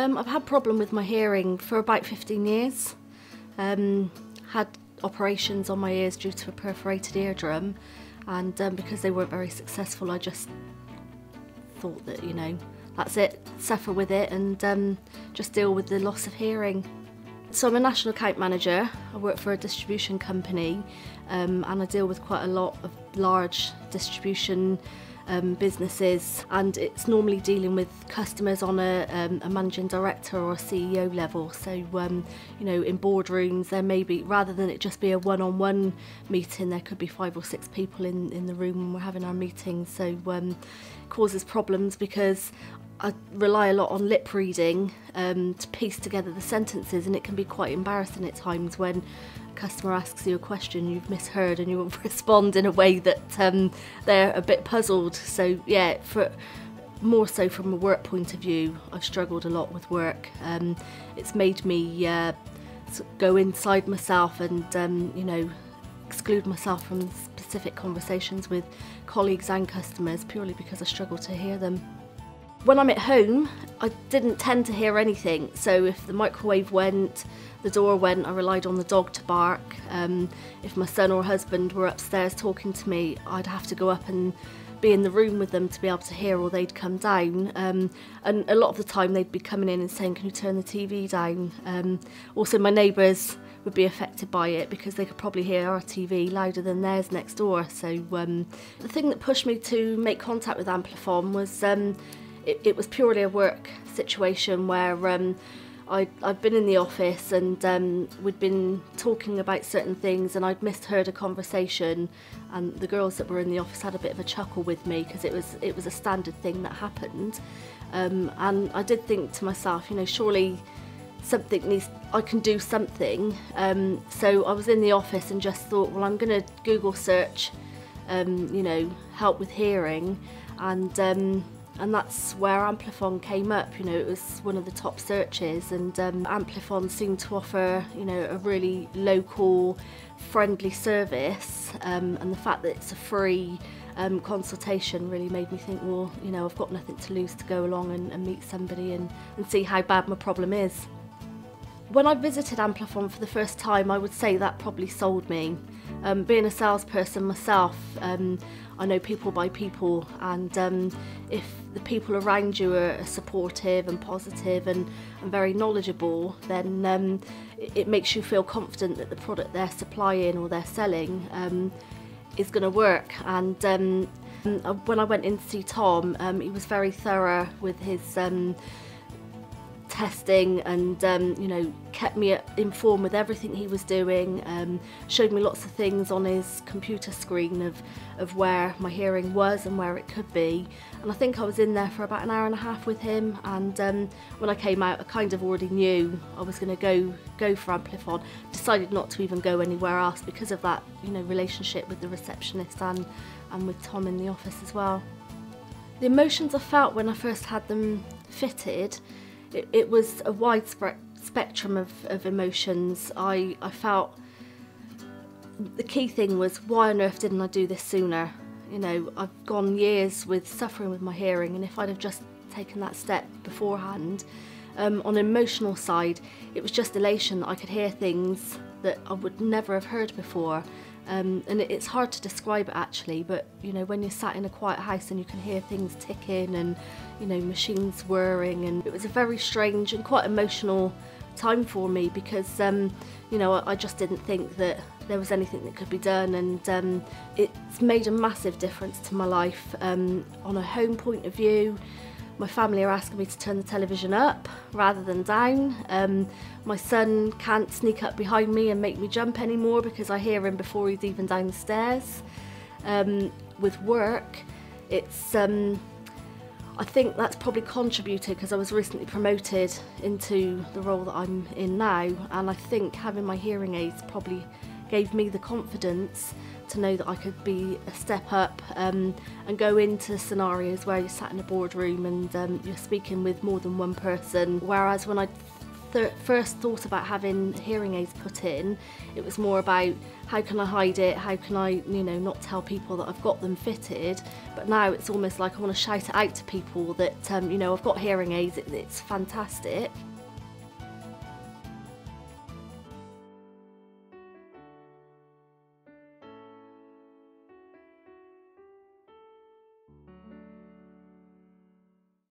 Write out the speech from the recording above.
I've had a problem with my hearing for about 15 years. Had operations on my ears due to a perforated eardrum, and because they weren't very successful, I just thought that, you know, that's it, suffer with it and just deal with the loss of hearing. So I'm a national account manager. I work for a distribution company and I deal with quite a lot of large distribution businesses, and it's normally dealing with customers on a managing director or a CEO level. So you know, in boardrooms there may be, rather than it just be a one-on-one meeting, there could be 5 or 6 people in the room when we're having our meetings. So it causes problems because I rely a lot on lip reading to piece together the sentences, and it can be quite embarrassing at times when a customer asks you a question you've misheard and you respond in a way that they're a bit puzzled. So yeah, more so from a work point of view, I've struggled a lot with work. It's made me go inside myself and you know, exclude myself from specific conversations with colleagues and customers purely because I struggle to hear them. When I'm at home, I didn't tend to hear anything, so if the microwave went, the door went, I relied on the dog to bark. If my son or husband were upstairs talking to me, I'd have to go up and be in the room with them to be able to hear, or they'd come down. And a lot of the time they'd be coming in and saying, can you turn the TV down? Also my neighbours would be affected by it because they could probably hear our TV louder than theirs next door. So the thing that pushed me to make contact with Amplifon was it was purely a work situation where I'd been in the office and we'd been talking about certain things, and I'd misheard a conversation, and the girls that were in the office had a bit of a chuckle with me because it was a standard thing that happened. And I did think to myself, you know, surely I can do something. So I was in the office and just thought, well, I'm going to Google search, you know, help with hearing, and that's where Amplifon came up. You know, it was one of the top searches, and Amplifon seemed to offer, you know, a really local, friendly service, and the fact that it's a free consultation really made me think, well, you know, I've got nothing to lose to go along and meet somebody and see how bad my problem is. When I visited Amplifon for the first time, I would say that probably sold me. Being a salesperson myself, I know people by people, and if the people around you are supportive and positive and very knowledgeable, then it makes you feel confident that the product they're supplying or they're selling is going to work. And when I went in to see Tom, he was very thorough with his testing, and you know, kept me informed with everything he was doing, showed me lots of things on his computer screen of where my hearing was and where it could be. And I think I was in there for about an hour and a half with him, and when I came out I kind of already knew I was going to go for Amplifon. Decided not to even go anywhere else because of that, you know, relationship with the receptionist and with Tom in the office as well. The emotions I felt when I first had them fitted, it was a wide spectrum of emotions. I felt the key thing was, why on earth didn't I do this sooner? You know, I've gone years with suffering with my hearing, and if I'd have just taken that step beforehand. On an emotional side, it was just elation that I could hear things that I would never have heard before. And it's hard to describe it actually, but you know, when you're sat in a quiet house and you can hear things ticking and, you know, machines whirring, and it was a very strange and quite emotional time for me because you know, I just didn't think that there was anything that could be done, and it's made a massive difference to my life. On a home point of view, my family are asking me to turn the television up rather than down. My son can't sneak up behind me and make me jump anymore because I hear him before he's even down the stairs. With work, it's I think that's probably contributed because I was recently promoted into the role that I'm in now, and I think having my hearing aids probably gave me the confidence to know that I could be a step up and go into scenarios where you're sat in a boardroom and you're speaking with more than one person, whereas when I first thought about having hearing aids put in, it was more about how can I hide it, how can I, you know, not tell people that I've got them fitted. But now it's almost like I want to shout it out to people that, you know, I've got hearing aids, it's fantastic.